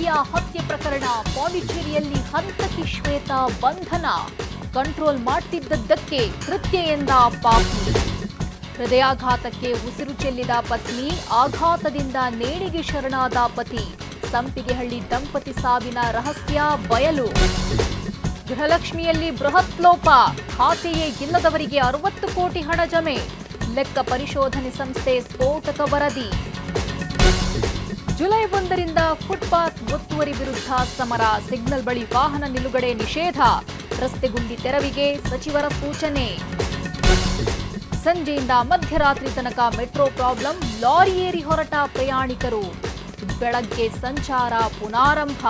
ಹುಡುಗಿಯ ಹತ್ಯೆ ಪ್ರಕರಣ ಪಾಂಡಿಚೇರಿಯಲ್ಲಿ ಹಂತಕಿ ಶ್ವೇತಾ ಬಂಧನ. ಕಂಟ್ರೋಲ್ ಮಾಡ್ತಿದ್ದದ್ದಕ್ಕೆ ಕೃತ್ಯ ಎಂದ ಪಾಪಿ. ಹೃದಯಾಘಾತಕ್ಕೆ ಉಸಿರು ಚೆಲ್ಲಿದ ಪತ್ನಿ, ಆಘಾತದಿಂದ ನೇಣಿಗೆ ಶರಣಾದ ಪತಿ. ಸಂಪಿಗೆಹಳ್ಳಿ ದಂಪತಿ ಸಾವಿನ ರಹಸ್ಯ ಬಯಲು. ಗೃಹಲಕ್ಷ್ಮಿಯಲ್ಲಿ ಬೃಹತ್ ಲೋಪ, ಖಾತೆಯೇ ಇಲ್ಲದವರಿಗೆ 60 ಕೋಟಿ ಹಣ ಜಮೆ. ಲೆಕ್ಕ ಪರಿಶೋಧನೆ ಸಂಸ್ಥೆ ಸ್ಫೋಟಕ ವರದಿ. ಜುಲೈ 1ರಿಂದ ಫುಟ್ಪಾತ್ ಒತ್ತುವರಿ ವಿರುದ್ಧ ಸಮರ. ಸಿಗ್ನಲ್ ಬಳಿ ವಾಹನ ನಿಲುಗಡೆ ನಿಷೇಧ. ರಸ್ತೆ ಗುಂಡಿ ತೆರವಿಗೆ ಸಚಿವರ ಸೂಚನೆ. ಸಂಜೆಯಿಂದ ಮಧ್ಯರಾತ್ರಿ ತನಕ ಮೆಟ್ರೋ ಪ್ರಾಬ್ಲಮ್. ಲಾರಿ ಏರಿ ಹೊರಟ ಪ್ರಯಾಣಿಕರು. ಬೆಳಗ್ಗೆ ಸಂಚಾರ ಪುನಾರಂಭ.